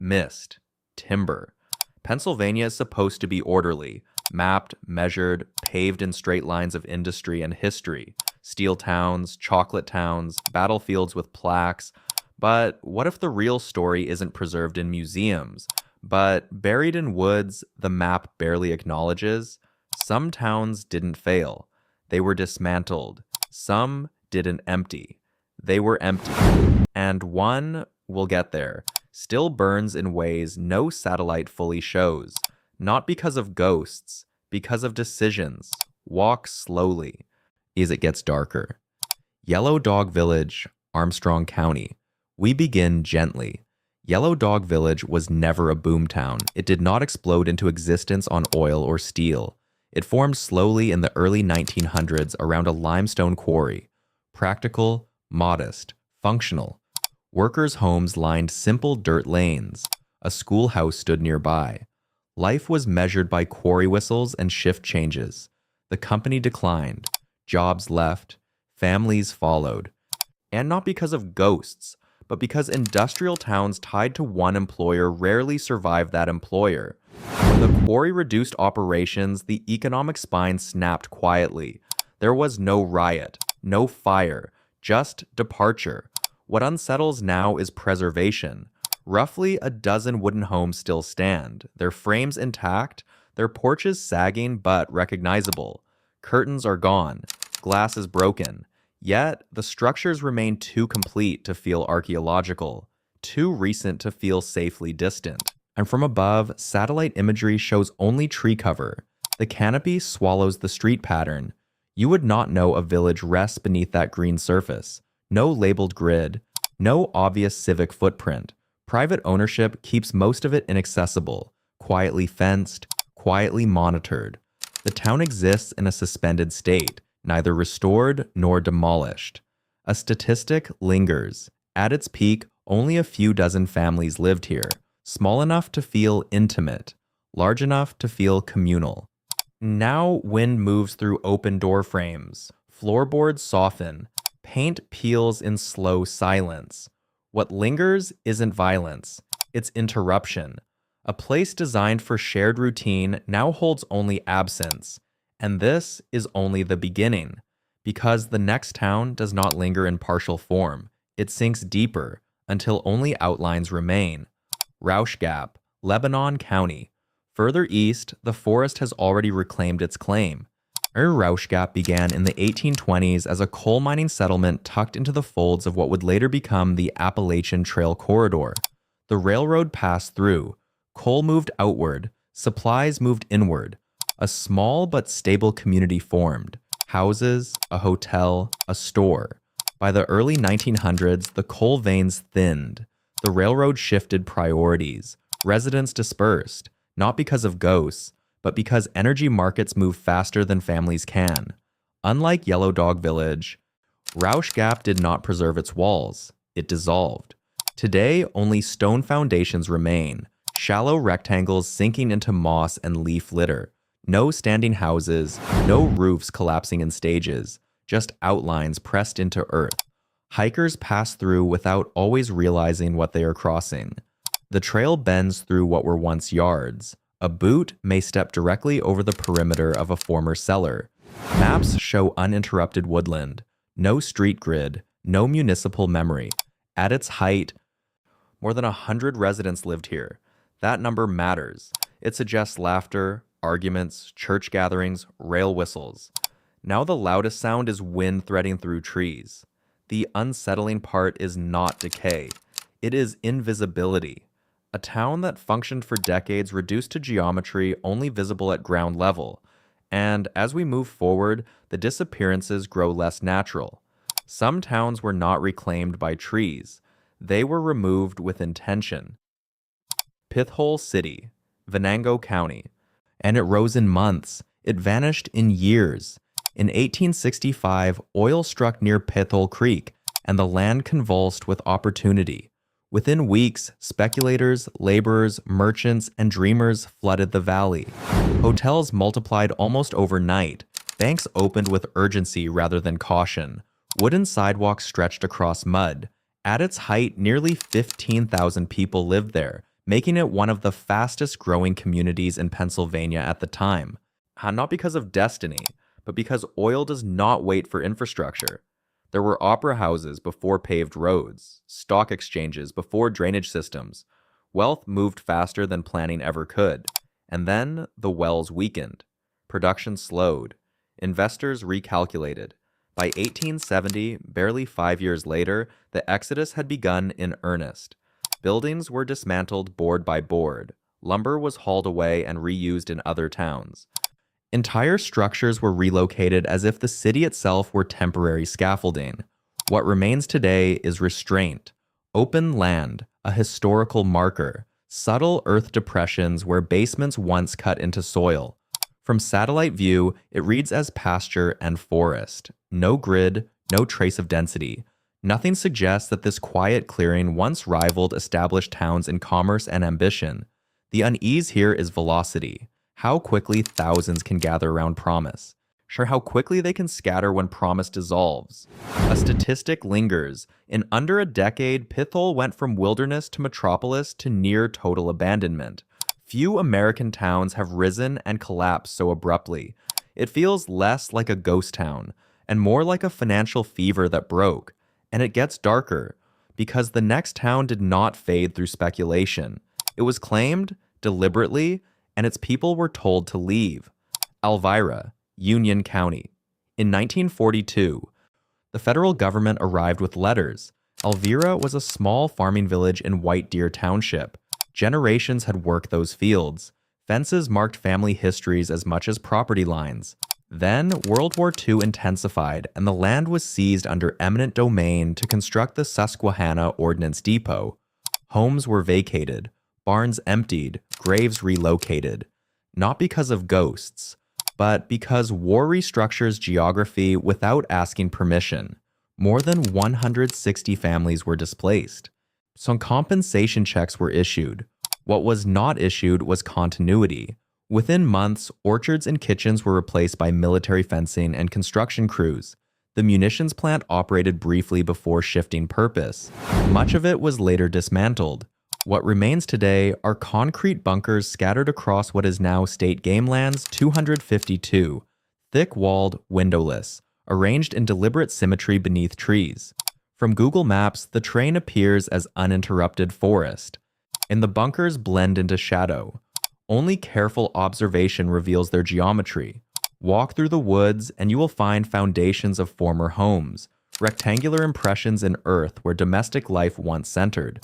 Mist, timber. Pennsylvania is supposed to be orderly, mapped, measured, paved in straight lines of industry and history. Steel towns, chocolate towns, battlefields with plaques. But what if the real story isn't preserved in museums, but buried in woods the map barely acknowledges? Some towns didn't fail. They were dismantled. Some didn't empty. They were empty. And one, we'll get there, still burns in ways no satellite fully shows. Not because of ghosts, because of decisions. Walk slowly as it gets darker. Yellow Dog Village, Armstrong County. We begin gently. Yellow Dog Village was never a boomtown. It did not explode into existence on oil or steel. It formed slowly in the early 1900s around a limestone quarry. Practical, modest, functional. Workers' homes lined simple dirt lanes. A schoolhouse stood nearby. Life was measured by quarry whistles and shift changes. The company declined. Jobs left. Families followed. And not because of ghosts, but because industrial towns tied to one employer rarely survive that employer. When the quarry reduced operations, the economic spine snapped quietly. There was no riot, no fire, just departure. What unsettles now is preservation. Roughly a dozen wooden homes still stand, their frames intact, their porches sagging but recognizable. Curtains are gone, glass is broken. Yet, the structures remain too complete to feel archaeological, too recent to feel safely distant. And from above, satellite imagery shows only tree cover. The canopy swallows the street pattern. You would not know a village rests beneath that green surface. No labeled grid, no obvious civic footprint. Private ownership keeps most of it inaccessible, quietly fenced, quietly monitored. The town exists in a suspended state, neither restored nor demolished. A statistic lingers. At its peak, only a few dozen families lived here, small enough to feel intimate, large enough to feel communal. Now wind moves through open door frames, floorboards soften, paint peels in slow silence. What lingers isn't violence, it's interruption. A place designed for shared routine now holds only absence. And this is only the beginning, because the next town does not linger in partial form. It sinks deeper until only outlines remain. Rausch Gap, Lebanon County. Further east, the forest has already reclaimed its claim. Rausch Gap began in the 1820s as a coal mining settlement tucked into the folds of what would later become the Appalachian Trail Corridor. The railroad passed through. Coal moved outward. Supplies moved inward. A small but stable community formed. Houses, a hotel, a store. By the early 1900s, the coal veins thinned. The railroad shifted priorities. Residents dispersed, not because of ghosts, but because energy markets move faster than families can. Unlike Yellow Dog Village, Rausch Gap did not preserve its walls. It dissolved. Today, only stone foundations remain, shallow rectangles sinking into moss and leaf litter. No standing houses, no roofs collapsing in stages, just outlines pressed into earth. Hikers pass through without always realizing what they are crossing. The trail bends through what were once yards. A boot may step directly over the perimeter of a former cellar. Maps show uninterrupted woodland, no street grid, no municipal memory. At its height, more than 100 residents lived here. That number matters. It suggests laughter, arguments, church gatherings, rail whistles. Now the loudest sound is wind threading through trees. The unsettling part is not decay. It is invisibility. A town that functioned for decades reduced to geometry only visible at ground level. And as we move forward, the disappearances grow less natural. Some towns were not reclaimed by trees. They were removed with intention. Pithole City, Venango County. And it rose in months. It vanished in years. In 1865, oil struck near Pithole Creek, and the land convulsed with opportunity. Within weeks, speculators, laborers, merchants, and dreamers flooded the valley. Hotels multiplied almost overnight. Banks opened with urgency rather than caution. Wooden sidewalks stretched across mud. At its height, nearly 15,000 people lived there, making it one of the fastest growing communities in Pennsylvania at the time. Not because of destiny, but because oil does not wait for infrastructure. There were opera houses before paved roads, stock exchanges before drainage systems. Wealth moved faster than planning ever could. And then the wells weakened. Production slowed. Investors recalculated. By 1870, barely 5 years later, the exodus had begun in earnest. Buildings were dismantled board by board. Lumber was hauled away and reused in other towns. Entire structures were relocated as if the city itself were temporary scaffolding. What remains today is restraint, open land, a historical marker, subtle earth depressions where basements once cut into soil. From satellite view, it reads as pasture and forest. No grid, no trace of density. Nothing suggests that this quiet clearing once rivaled established towns in commerce and ambition. The unease here is velocity. How quickly thousands can gather around promise. Sure, how quickly they can scatter when promise dissolves. A statistic lingers. In under a decade, Pithole went from wilderness to metropolis to near total abandonment. Few American towns have risen and collapsed so abruptly. It feels less like a ghost town and more like a financial fever that broke. And it gets darker because the next town did not fade through speculation. It was claimed deliberately, and its people were told to leave. Elvira, Union County. In 1942, the federal government arrived with letters. Elvira was a small farming village in White Deer Township. Generations had worked those fields. Fences marked family histories as much as property lines. Then, World War II intensified, and the land was seized under eminent domain to construct the Susquehanna Ordnance Depot. Homes were vacated, barns emptied, graves relocated. Not because of ghosts, but because war restructures geography without asking permission. More than 160 families were displaced. Some compensation checks were issued. What was not issued was continuity. Within months, orchards and kitchens were replaced by military fencing and construction crews. The munitions plant operated briefly before shifting purpose. Much of it was later dismantled. What remains today are concrete bunkers scattered across what is now State Game Lands 252, thick-walled, windowless, arranged in deliberate symmetry beneath trees. From Google Maps, the terrain appears as uninterrupted forest, and the bunkers blend into shadow. Only careful observation reveals their geometry. Walk through the woods and you will find foundations of former homes, rectangular impressions in earth where domestic life once centered.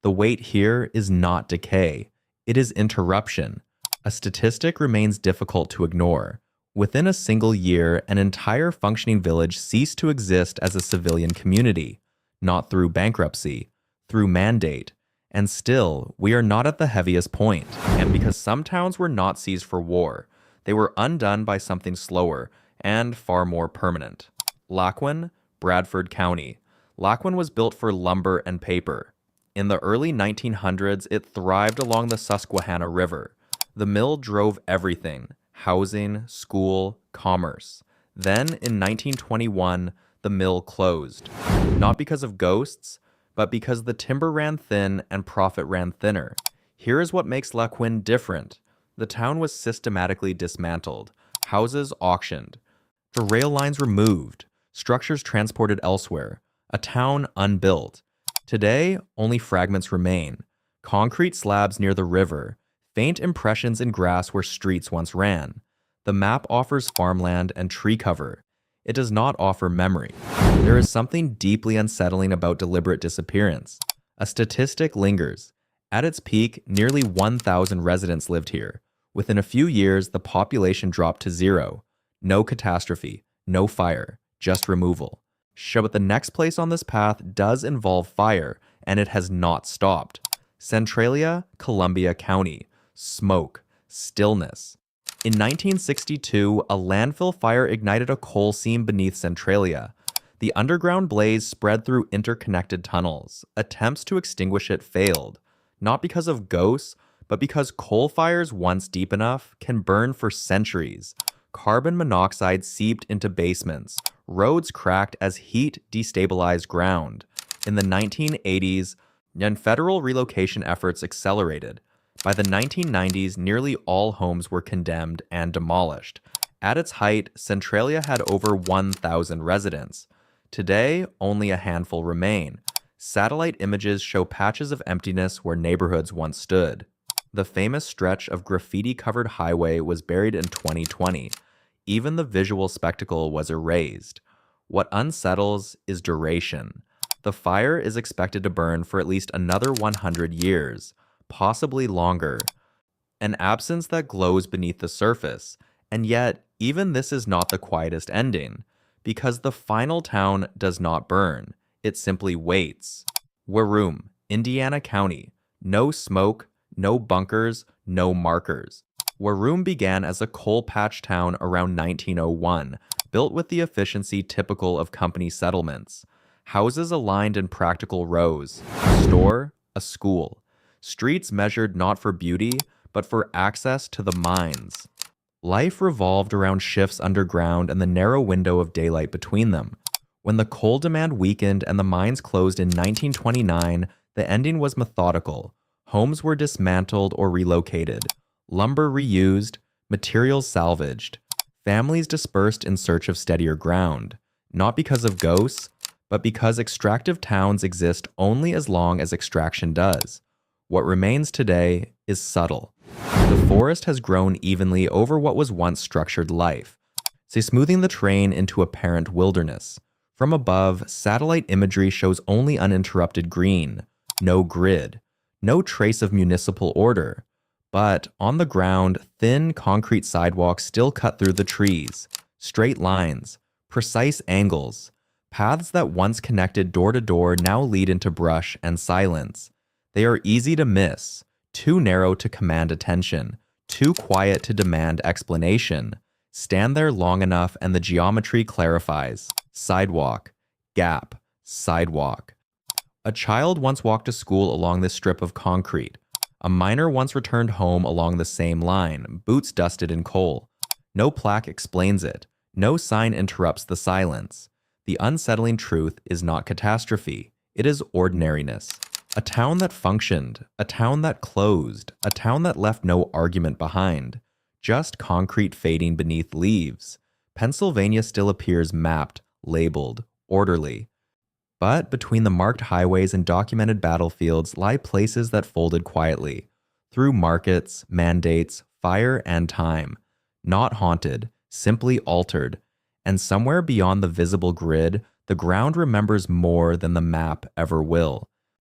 The weight here is not decay. It is interruption. A statistic remains difficult to ignore. Within a single year, an entire functioning village ceased to exist as a civilian community, not through bankruptcy, through mandate. And still, we are not at the heaviest point. And because some towns were not seized for war, they were undone by something slower and far more permanent. Lackawanna, Bradford County. Lackawanna was built for lumber and paper. In the early 1900s, it thrived along the Susquehanna River. The mill drove everything: housing, school, commerce. Then, in 1921, the mill closed. Not because of ghosts, but because the timber ran thin and profit ran thinner. Here is what makes Lackawanna different. The town was systematically dismantled, houses auctioned, the rail lines removed, structures transported elsewhere, a town unbuilt. Today, only fragments remain. Concrete slabs near the river, faint impressions in grass where streets once ran. The map offers farmland and tree cover. It does not offer memory. There is something deeply unsettling about deliberate disappearance. A statistic lingers. At its peak, nearly 1,000 residents lived here. Within a few years, the population dropped to zero. No catastrophe, no fire, just removal. But the next place on this path does involve fire, and it has not stopped. Centralia, Columbia County. Smoke, stillness. In 1962, a landfill fire ignited a coal seam beneath Centralia. The underground blaze spread through interconnected tunnels. Attempts to extinguish it failed, not because of ghosts, but because coal fires, once deep enough, can burn for centuries. Carbon monoxide seeped into basements. Roads cracked as heat destabilized ground. In the 1980s, and federal relocation efforts accelerated. By the 1990s, nearly all homes were condemned and demolished. At its height, Centralia had over 1,000 residents. Today, only a handful remain. Satellite images show patches of emptiness where neighborhoods once stood. The famous stretch of graffiti-covered highway was buried in 2020. Even the visual spectacle was erased. What unsettles is duration. The fire is expected to burn for at least another 100 years, possibly longer. An absence that glows beneath the surface. And yet, even this is not the quietest ending, because the final town does not burn. It simply waits. Warum, Indiana County. No smoke, no bunkers, no markers. Warum began as a coal patch town around 1901, built with the efficiency typical of company settlements. Houses aligned in practical rows, a store, a school. Streets measured not for beauty, but for access to the mines. Life revolved around shifts underground and the narrow window of daylight between them. When the coal demand weakened and the mines closed in 1929, the ending was methodical. Homes were dismantled or relocated, lumber reused, materials salvaged. Families dispersed in search of steadier ground, not because of ghosts, but because extractive towns exist only as long as extraction does. What remains today is subtle. The forest has grown evenly over what was once structured life, smoothing the terrain into apparent wilderness. From above, satellite imagery shows only uninterrupted green, no grid, no trace of municipal order. But on the ground, thin concrete sidewalks still cut through the trees, straight lines, precise angles. Paths that once connected door to door now lead into brush and silence. They are easy to miss, too narrow to command attention, too quiet to demand explanation. Stand there long enough and the geometry clarifies. Sidewalk, gap, sidewalk. A child once walked to school along this strip of concrete. A miner once returned home along the same line, boots dusted in coal. No plaque explains it. No sign interrupts the silence. The unsettling truth is not catastrophe. It is ordinariness. A town that functioned, a town that closed, a town that left no argument behind. Just concrete fading beneath leaves. Pennsylvania still appears mapped, labeled, orderly. But between the marked highways and documented battlefields lie places that folded quietly, through markets, mandates, fire, and time. Not haunted, simply altered. And somewhere beyond the visible grid, the ground remembers more than the map ever will.